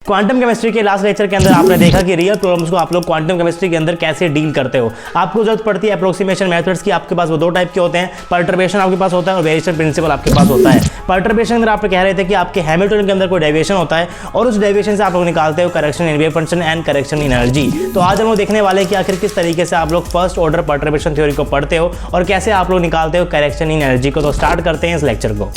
Quantum chemistry के last lecture के अंदर आपने देखा कि रियल प्रॉब्लम्स को आप लोग क्वांटम केमिस्ट्री के अंदर कैसे डील करते हो। आपको जरूरत पड़ती है अप्रोक्सीमेशन मेथड्स की। आपके पास वो दो टाइप के होते हैं, परटर्बेशन आपके पास होता है और वेरिएशन प्रिंसिपल आपके पास होता है। परटर्बेशन के अंदर आप कह रहे थे कि आपके हैमिल्टन के अंदर कोई डेविएशन होता है और उस डेविएशन से आप लोग निकालते हो correction in wave function and correction in energy. तो आज हम लोग देखने वाले हैं कि आखिर किस तरीके से आप लोग फर्स्ट ऑर्डर परटर्बेशन थ्योरी को पढ़ते हो और कैसे आप लोग निकालते हो करेक्शन इन एनर्जी को। तो स्टार्ट करते हैं इस लेक्चर को।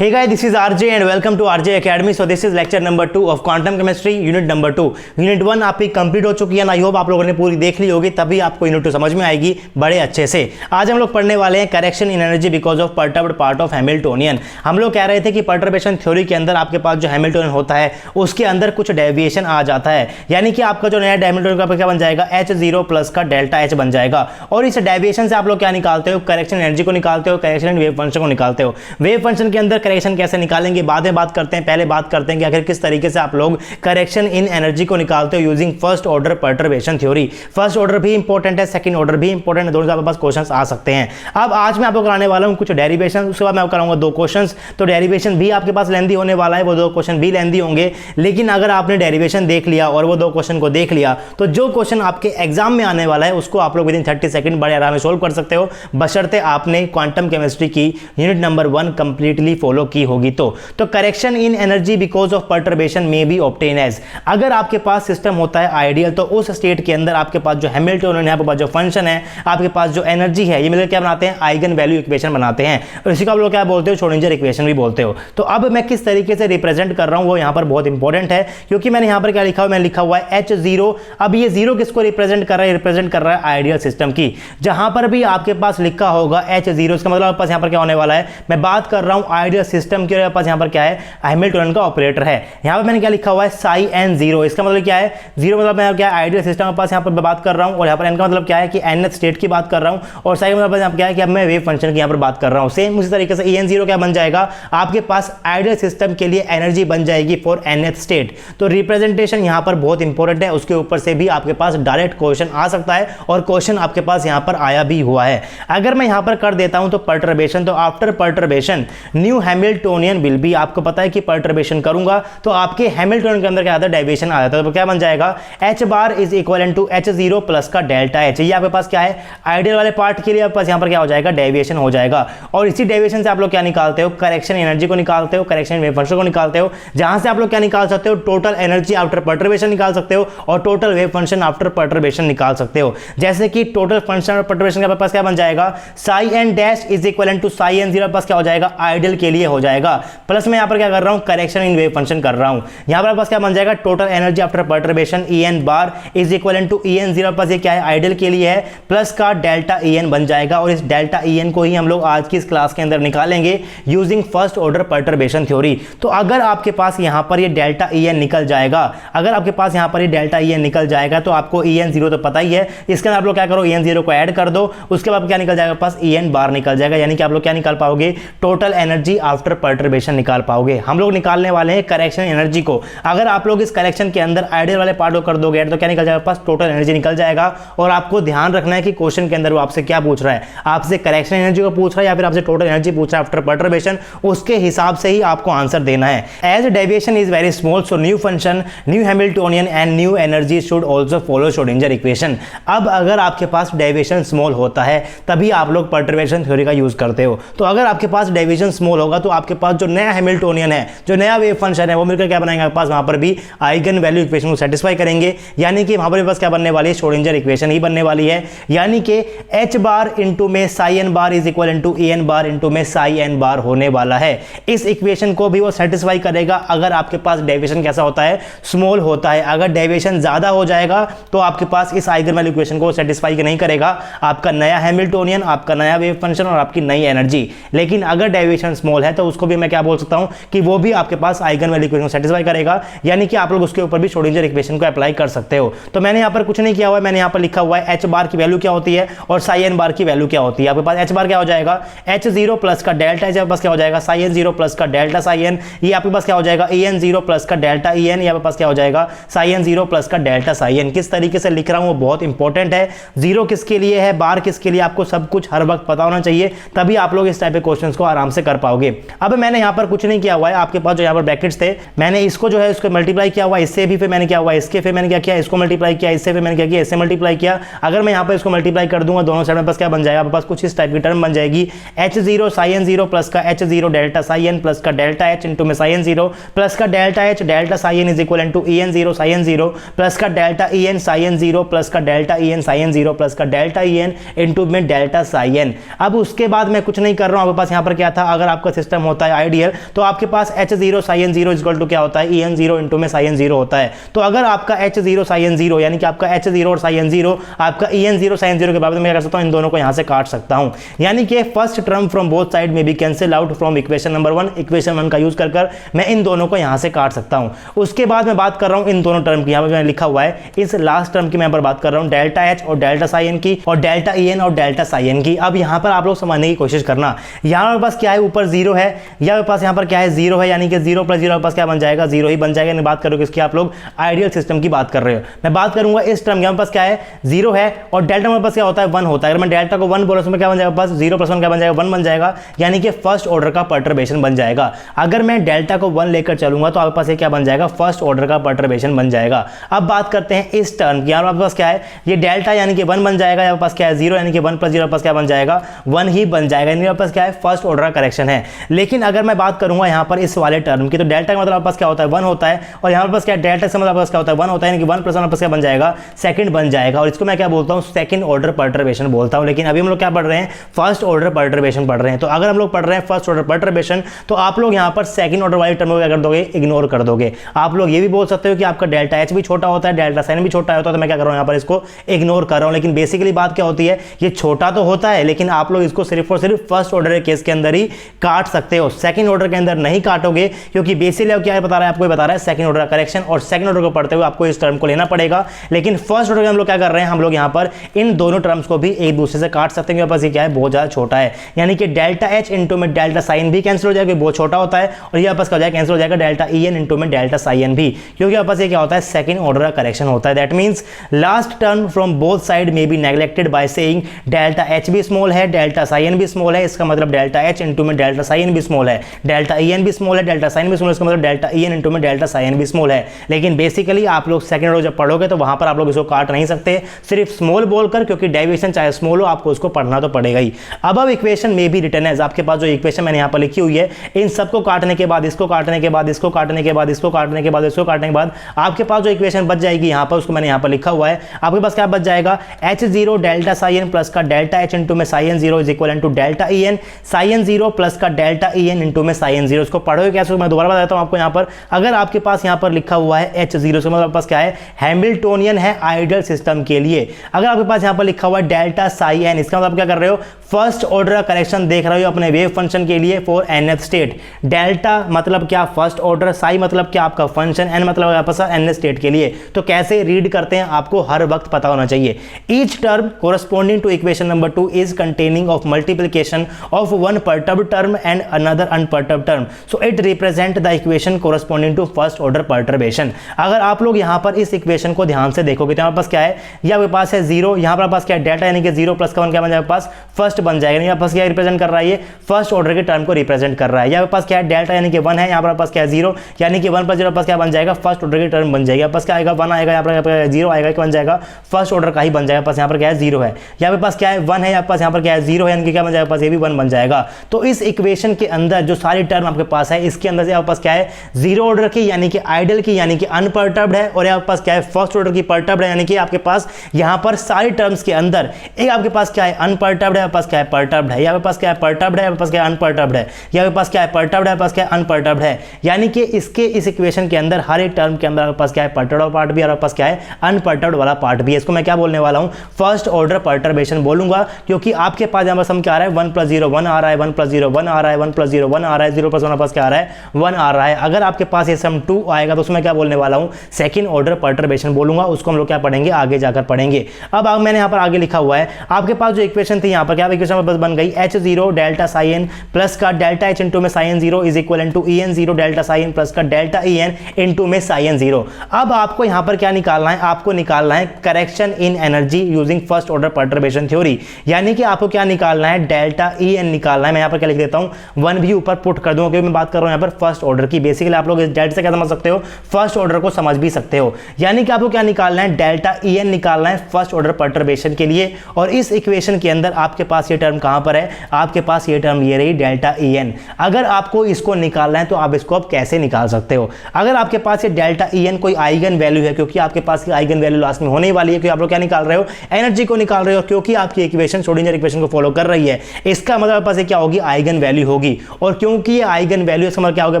Hey guys, this is RJ and welcome to RJ Academy. So this is lecture number 2 of quantum chemistry unit number 2. Unit 1 आपकी कंप्लीट हो चुकी है ना। आई होप आप लोगों ने पूरी देख ली होगी, तभी आपको यूनिट 2 समझ में आएगी बड़े अच्छे से। आज हम लोग पढ़ने वाले हैं correction in energy because of perturbed part of Hamiltonian. हम लोग कह रहे थे कि पर्टर्बेशन थ्योरी के अंदर आपके पास जो हैमिल्टोनियन होता है उसके अंदर कुछ डेविएशन आ जाता है, यानी कि आपका जो नया हैमिल्टोनियन का क्या बन जाएगा, H0 प्लस का डेल्टा H बन जाएगा। और इस डेविएशन से आप लोग क्या निकालते हो, करेक्शन एनर्जी को निकालते हो, करेक्शन इन वेव फंक्शन को निकालते हो। वेव फंक्शन के अंदर करेक्शन कैसे निकालेंगे बाद में बात करते हैं। पहले बात करते हैं कि आखिर किस तरीके से आप लोग करेक्शन इन एनर्जी को निकालते हो using first order perturbation theory. First order भी इंपॉर्टेंट है, सेकंड ऑर्डर भी इंपॉर्टेंट है, दोनों से आपके पास क्वेश्चंस आ सकते हैं। अब आज मैं आपको कराने वाला हूं कुछ डेरिवेशन, उसके बाद मैं कराऊंगा 2 क्वेश्चंस। तो डेरिवेशन भी आपके पास लेंदी होने वाला है, वो 2 क्वेश्चन भी लेंदी होंगे। लेकिन अगर आपने डेरिवेशन देख लिया और वो 2 क्वेश्चन को देख लिया तो जो क्वेश्चन आपके एग्जाम में आने वाला है उसको आप लोग विदिन 30 सेकंड बड़े आराम से सोल्व कर सकते हो, बशर्ते आपने क्वांटम केमिस्ट्री की यूनिट नंबर 1 कंप्लीटली फॉलो की होगी। तो correction in energy because of perturbation में बी ऑब्टेन एज, अगर आपके पास सिस्टम होता है आइडियल तो उस स्टेट के अंदर आपके पास जो हैमिल्टोनियन है, आपके पास जो फंक्शन है, आपके पास जो एनर्जी है, ये मिलकर क्या बनाते हैं, आइगन वैल्यू इक्वेशन बनाते हैं। और इसी को आप लोग क्या बोलते हो, श्रोडिंगर इक्वेशन भी बोलते हो। तो अब मैं किस तरीके से रिप्रेजेंट कर रहा हूं वो यहां पर बहुत इंपॉर्टेंट है, क्योंकि मैंने यहां पर क्या लिखा हुआ, मैंने लिखा हुआ है H0। अब ये 0 किसको रिप्रेजेंट कर रहा है, रिप्रेजेंट कर रहा है आइडियल सिस्टम की। जहां पर भी आपके पास लिखा होगा H0, इसका मतलब आपके पास यहां पर क्या होने वाला है, मैं बात कर रहा हूं आइडियल सिस्टम की और आपके पास यहां पर क्या है, हैमिल्टोनियन का ऑपरेटर है। यहां पर मैंने क्या लिखा हुआ है, साई एन 0। इसका मतलब क्या है, 0 मतलब मैं क्या आइडियल सिस्टम के पास यहां पर बात कर रहा हूं, और यहां पर एन का मतलब क्या है कि nth स्टेट की बात कर रहा हूं, और साई का मतलब यहां पर क्या है कि अब मैं वेव फंक्शन की यहां पर बात कर रहा हूं। सेम उसी तरीके से En0 क्या बन जाएगा, आपके पास आइडियल सिस्टम के लिए एनर्जी बन जाएगी फॉर nth स्टेट। तो रिप्रेजेंटेशन यहां पर बहुत इंपॉर्टेंट है, उसके ऊपर से भी आपके पास डायरेक्ट क्वेश्चन आ सकता है और क्वेश्चन आपके पास यहां पर आया भी हुआ है। अगर मैं यहां पर कर देता हूं तो परटर्बेशन, तो after perturbation new Hamiltonian will be, आपको पता है कि परटर्बेशन करूंगा तो आपके हैमिल्टोनियन के अंदर क्या आता है, डेविएशन आ जाता है। तो क्या बन जाएगा, H bar is equal to H0 plus का डेल्टा H। ये आपके पास क्या है, आइडियल वाले पार्ट के लिए आपके पास यहां पर क्या हो जाएगा, डेविएशन हो जाएगा। और इसी डेविएशन से आप लोग क्या निकालते हो, करेक्शन एनर्जी को निकालते हो, करेक्शन वेव फंक्शन को निकालते हो, जहां से आप लोग क्या निकाल सकते हो, टोटल एनर्जी आफ्टर परटर्बेशन निकाल सकते हो और total wave function after perturbation निकाल सकते हो। जैसे कि टोटल फंक्शन और परटर्बेशन का पास क्या बन जाएगा, psi n dash is equal to psi n 0 पास क्या हो जाएगा, आइडियल के लिए हो जाएगा। प्लस मैं यहां पर क्या कर रहा हूं, करेक्शन इन वेव फंक्शन कर रहा हूं। यहां पर पास क्या बन जाएगा, total energy after perturbation En bar is equal to En0 पास ये क्या है, आइडियल के लिए है, प्लस का डेल्टा En बन जाएगा। और इस डेल्टा En को ही हम लोग आज की इस क्लास के अंदर निकालेंगे using first order perturbation theory. तो अगर आपके पास यहां पर ये डेल्टा En निकल जाएगा, अगर आपके पास यहां पर ये डेल्टा En निकल जाएगा तो आपको En0 तो पता ही है, इसके अंदर आप लोग क्या करो, En0 को ऐड कर दो, उसके बाद क्या निकल जाएगा, पास En बार निकल जाएगा। यानी कि आप लोग क्या निकाल पाओगे, टोटल एनर्जी आफ्टर परटर्बेशन निकाल पाओगे। हम लोग निकालने वाले हैं करेक्शन एनर्जी को। अगर आप लोग इस करेक्शन के अंदर आइडियल वाले पार्ट को कर दोगे तो क्या निकल जाएगा, पास टोटल एनर्जी निकल जाएगा। और आपको ध्यान रखना है कि क्वेश्चन के अंदर वो आपसे क्या पूछ रहा है, आपसे करेक्शन एनर्जी को पूछ रहा है या फिर आपसे टोटल एनर्जी पूछ रहा है आफ्टर परटर्बेशन, उसके हिसाब से ही आपको आंसर देना है। As deviation is very small so new function, new hamiltonian and new energy should also follow Schrodinger equation. अब अगर आपके पास डेविएशन स्मॉल होता है तभी आप लोग परटर्बेशन थ्योरी का यूज करते हो। तो अगर आपके पास डेविएशन स्मॉल होगा तो आपके पास जो नया हैमिल्टोनियन है, जो नया वेव फंक्शन है, वो मिलकर क्या बनाएंगे, आपके पास वहां पर भी आइगन वैल्यू इक्वेशन को सेटिस्फाई करेंगे। यानी कि वहां पर बस क्या बनने वाली है, श्रोडिंगर इक्वेशन ही बनने वाली है। यानी कि H बार इंटू में psi n bar is equal to En bar into में साई एन बार होने वाला है। इस इक्वेशन को भी वो सेटिस्फाई करेगा अगर आपके पास डेविएशन कैसा होता है, स्मॉल होता है। अगर डेविएशन ज्यादा हो जाएगा तो आपके पास इस आइगन वैल्यू इक्वेशन को सेटिस्फाई नहीं करेगा, आपका नया हैमिल्टोनियन, आपका नया वेव फंक्शन और आपकी नई एनर्जी। लेकिन अगर डेविएशन स्मॉल है है तो उसको भी मैं क्या बोल सकता हूं कि वो भी आपके पास आइगन वैल्यू इक्वेशन को सेटिस्फाई करेगा, यानी कि आप लोग उसके ऊपर भी श्रोडिंगर इक्वेशन को अप्लाई कर सकते हो। तो मैंने यहाँ पर कुछ नहीं किया हुआ है, मैंने यहाँ पर लिखा हुआ है एच बार की वैल्यू क्या होती है और साई एन बार की वैल्यू क्या होती है। आपके पास एच बार क्या हो जाएगा, एच जीरो प्लस का डेल्टा एच, आपके पास क्या हो जाएगा साई एन जीरो प्लस का डेल्टा साई एन, ये आपके पास क्या हो जाएगा ई एन जीरो प्लस का डेल्टा ई एन, ये आपके पास क्या हो जाएगा साई एन जीरो प्लस का डेल्टा साई एन। किस तरीके से लिख रहा हूं वो बहुत इंपॉर्टेंट है, जीरो किसके लिए है, बार किसके लिए, आपको सब कुछ हर वक्त पता होना चाहिए, तभी आप लोग इस टाइप के क्वेश्चंस को आराम से कर पाओगे। अब मैंने यहाँ पर कुछ नहीं किया हुआ है, आपके पास जो यहाँ पर ब्रैकेट्स थे मैंने इसको जो है इसको मल्टीप्लाई किया हुआ इससे भी, फिर मैंने क्या हुआ इसके, फिर मैंने क्या किया इसको मल्टीप्लाई किया इससे, फिर मैंने क्या किया इससे मल्टीप्लाई किया। अगर मैं यहाँ पर इसको मल्टीप्लाई कर दूंगा दोनों साइड में पास क्या बन जाएगा, आपके पास कुछ इस टाइप की टर्म बन जाएगी, H zero psi n zero plus का H zero delta psi n plus का डेल्टा एच इंटू में साई एन जीरो प्लस का delta H delta psi n is equal to E n zero psi n zero plus का delta E n psi n zero plus का delta E n psi n zero plus का delta E n into में delta psi n. अब उसके बाद मैं कुछ नहीं कर रहा हूं, आपके पास यहाँ पर क्या था, अगर आपका सिस्टम होता है आइडियल तो आपके पास H zero psi n zero equal to क्या होता है ई एन जीरो इंटू में साई एन जीरो होता है। तो अगर आपका H zero psi n zero यानी कि आपका एच जीरो और साई एन जीरो आपका E n zero psi n zero के बारे में मैं कर सकता हूं, इन दोनों को यहां से काट सकता हूं, यानी कि first term from both side में be cancel out from equation number 1, equation 1 का यूज कर मैं इन दोनों को यहां से काट सकता हूं। उसके बाद मैं बात कर रहा हूं इन दोनों टर्म की, यहां पर मैंने लिखा हुआ है इस लास्ट टर्म की मैं बात कर रहा हूं डेल्टा एच और डेल्टा साई एन की और डेल्टा ई एन और डेल्टा साई एन की। अब यहां पर आप लोग समझने की कोशिश करना, यहां पर पास क्या है ऊपर जीरो है, या पास यहां पर क्या है जीरो है, यानी कि जीरो प्लस जीरो पास क्या बन जाएगा जीरो ही बन जाएगा। बात करोगे इसकी आप लोग आइडियल सिस्टम की बात कर रहे हो, मैं बात करूंगा इस टर्म के पास क्या है जीरो है और डेल्टा मेरे पास क्या होता है 1 होता है। अगर मैं डेल्टा को 1 बोला तो क्या बन जाएगा पास जीरो प्लस 1 क्या बन जाएगा 1 बन जाएगा, यानी कि फर्स्ट ऑर्डर का परटर्बेशन बन जाएगा। अगर मैं डेल्टा को 1 लेकर चलूंगा तो आपके पास ये क्या बन जाएगा फर्स्ट ऑर्डर का परटर्बेशन बन जाएगा। अब बात करते हैं इस टर्म की, आपके पास क्या है ये डेल्टा यानी कि 1 बन जाएगा, आपके पास क्या है जीरो यानी कि 1 प्लस जीरो पास क्या बन जाएगा 1 ही बन जाएगा, यानी आपके पास क्या है फर्स्ट ऑर्डर का करेक्शन है। लेकिन अगर मैं बात करूंगा यहां पर इस वाले टर्म की तो डेल्टा का मतलब आपके पास क्या होता है 1 होता है और यहां पर पास क्या डेल्टा से मतलब आपके पास क्या होता है 1 होता है, यानी कि 1 प्लस 1 आपके पास क्या बन जाएगा सेकंड बन जाएगा, और इसको मैं क्या बोलता हूं सेकंड ऑर्डर परटर्बेशन बोलता हूं। लेकिन अभी हम लोग क्या पढ़ रहे हैं फर्स्ट ऑर्डर परटर्बेशन पढ़ रहे हैं, तो अगर हम लोग पढ़ रहे हैं फर्स्ट ऑर्डर परटर्बेशन तो आप लोग यहां पर सेकंड ऑर्डर वाली टर्म को क्या कर दोगे इग्नोर कर दोगे। आप लोग ये भी बोल सकते हो कि आपका डेल्टा एच भी छोटा होता है डेल्टा साइन भी छोटा होता है, तो मैं क्या कर रहा हूं यहां पर इसको इग्नोर कर रहा हूं। लेकिन बेसिकली बात क्या होती है ये छोटा तो होता है लेकिन आप लोग इसको सिर्फ और सिर्फ फर्स्ट ऑर्डर के केस के अंदर ही काट सकते हो, सेकंड ऑर्डर के अंदर नहीं काटोगे, क्योंकि बेसिकली क्या बता रहा है आपको बता रहा है सेकंड ऑर्डर का करेक्शन, और सेकंड ऑर्डर को पढ़ते हुए आपको इस टर्म को लेना पड़ेगा। लेकिन फर्स्ट ऑर्डर में हम लोग क्या कर रहे हैं, हम लोग यहां पर इन दोनों टर्म्स को भी एक दूसरे से काट सकते हैं, ये क्या है बहुत ज्यादा छोटा है, यानी कि डेल्टा एच इंटू में डेल्टा साइन भी कैंसिल हो जाएगा, बहुत छोटा होता है, और ये आपस का हो जाएगा कैंसिल हो जाएगा डेल्टा ई एन इंटू में डेल्टा साई एन भी, क्योंकि आपस ये क्या होता है सेकंड ऑर्डर का करेक्शन होता है। That means last term from both side में be neglected by saying delta H भी स्मॉल है डेल्टा साई एन भी स्मॉल है, इसका मतलब डेल्टा एच इंटू में डेल्टा साई एन भी स्मॉल है, डेल्टा ई एन भी स्मॉल है डेल्टा साइन भी स्मॉल है, इसका मतलब डेल्टा ई एन इंटू में डेल्टा साई एन भी स्मॉल है। लेकिन बेसिकली आप लोग सेकंड ऑर्डर जब पढ़ोगे तो वहां पर आप लोग इसको काट नहीं सकते सिर्फ स्मॉल बोलकर, क्योंकि डेविएशन चाहे स्मॉल हो आपको उसको पढ़ना तो पड़ेगा ही। अब इक्वेशन में भी रिटर्न एज, आपके पास जो इक्वेशन मैंने यहां पर लिखी हुई है इन सबको काटने के बाद इसको काटने के बाद इसको काटने के बाद इसको काटने के बाद इसको काटने के बाद आपके पास जो इक्वेशन बच जाएगी यहां पर उसको मैंने यहां पर लिखा हुआ है, आपके पास क्या बच जाएगा H zero delta psi n plus का डेल्टा एच इंटू में psi n zero is equal to delta E n psi n zero plus का डेल्टा ई एन इंटू में साई एन जीरो। इसको पढ़ोगे कैसे मैं दोबारा बताता हूं आपको। यहां पर अगर आपके पास यहां पर लिखा हुआ है एच जीरो से मतलब पास क्या है हैमिल्टोनियन है आइडियल सिस्टम के लिए, अगर आपके पास यहां पर लिखा हुआ है डेल्टा साई एन इसका मतलब क्या कर रहे हो फर्स्ट ऑर्डर करेक्शन देख रहे हो अपने वेव फंक्शन के लिए फॉर nth स्टेट। डेल्टा मतलब क्या फर्स्ट ऑर्डर, साई मतलब क्या आपका फंक्शन, एन मतलब आपका nth स्टेट के लिए। तो कैसे रीड करते हैं आपको हर वक्त पता होना चाहिए। Each term corresponding to equation number 2 is containing of multiplication of one perturbed term and another unperturbed term, so it represent the equation corresponding to first order perturbation. अगर आप लोग यहां पर इस इक्वेशन को ध्यान से देखोगे तो हमारे पास क्या है, ये आपके पास है जीरो, यहां पर पास क्या है डेल्टा यानी कि जीरो प्लस का 1 क्या बन जाएगा पास फर्स्ट बन जाएगा, यहां पास क्या रिप्रेजेंट कर रहा है ये फर्स्ट ऑर्डर के टर्म को रिप्रेजेंट कर रहा है। यहां पास क्या है डेल्टा यानी कि 1 है, यहां पर पास क्या है जीरो यानी कि 1 प्लस जीरो पास क्या बन जाएगा फर्स्ट ऑर्डर की टर्म बन जाएगा, पास क्या आएगा 1 आएगा, यहां पर जीरो आएगा क्या बन जाएगा फर्स्ट ऑर्डर का ही बन जाएगा, पास यहां पर क्या है जीरो है, यहां पे पास क्या है 1 है, यहां पास यहां पर क्या है जीरो है, यानी कि क्या बन जाएगा पास ये भी 1 बन जाएगा। तो इस इक्वेशन के अंदर जो सारी टर्म आपके पास है इसके अंदर से आपके पास क्या है जीरो ऑर्डर की यानी कि आइडियल की यानी कि अनपर्टर्ब्ड है, और आपके पास क्या है फर्स्ट ऑर्डर की पर्टर्ब्ड है, यानी कि आपके पास यहां पर सारी टर्म्स के अंदर एक आपके पास क्या है अनपर्टर्ब्ड है, आपके पास क्या है परटर्ब्ड है, यहाँ पे पास क्या है परटर्ब्ड है, यहाँ पे पास क्या है अनपर्टर्ब्ड है, यहाँ पे पास क्या है परटर्ब्ड है, पास क्या है अनपर्टर्ब्ड है। यानी कि इसके इस इक्वेशन के अंदर हर एक टर्म के अंदर आपके पास क्या है परटर्ब्ड वाला पार्ट भी और आपके पास क्या है अनपर्टर्ब्ड वाला पार्ट भी है। इसको मैं क्या बोलने वाला हूँ फर्स्ट ऑर्डर परटर्बेशन बोलूंगा, क्योंकि आपके पास यहाँ पर सम क्या आ रहा है 1 + 0 1 आ रहा है, 1 + 0 1 आ रहा है, 1 + 0 1 आ रहा है, 0 + 1 पास क्या आ रहा है 1 आ रहा है। अगर आपके पास ये सम 2 आएगा तो उसमें क्या बोलने वाला हूँ सेकंड ऑर्डर परटर्बेशन बोलूंगा, उसको हम लोग क्या पढ़ेंगे आगे जाकर पढ़ेंगे। अब मैंने यहाँ पर आगे लिखा हुआ है आपके पास जो इक्वेशन थी यहाँ पर क्या इक्वेशन बस बन गई H0 डेल्टा साइन प्लस का डेल्टा H इंटू में psi n 0 is equal to EN0 delta psi n plus का डेल्टा EN इंटू में साइन 0। अब आपको यहाँ पर क्या निकालना है, आपको निकालना है correction in energy using first order perturbation theory, यानी कि आपको क्या निकालना है डेल्टा EN निकालना है। मैं यहाँ पर क्या लिख देता हूँ 1 भी ऊपर पुट कर दूंगा क्योंकि मैं बात कर रहा हूँ यहाँ पर फर्स्ट ऑर्डर की। बेसिकली आप लोग इस डेल्टा से क्या समझ सकते हो फर्स्ट ऑर्डर को समझ भी सकते हो, यानी कि आपको क्या निकालना है डेल्टा EN निकालना है फर्स्ट ऑर्डर परटर्बेशन के लिए। और इस इक्वेशन के अंदर आपके पास ये टर्म कहां पर है, आपके पास ये टर्म ये रही डेल्टा EN। अगर आपको इसको निकालना है तो आप इसको अब कैसे निकाल सकते हो, अगर आपके पास ये डेल्टा EN कोई आइगन वैल्यू है, क्योंकि आपके पास की आइगन वैल्यू लास्ट में होने वाली है, क्योंकि आप लोग क्या निकाल रहे हो एनर्जी को निकाल रहे हो, क्योंकि आपकी इक्वेशन श्रोडिंगर इक्वेशन को फॉलो कर रही है। इसका मतलब पास क्या होगी आइगन वैल्यू होगी, और क्योंकि ये आइगन वैल्यू इसका मतलब क्या होगा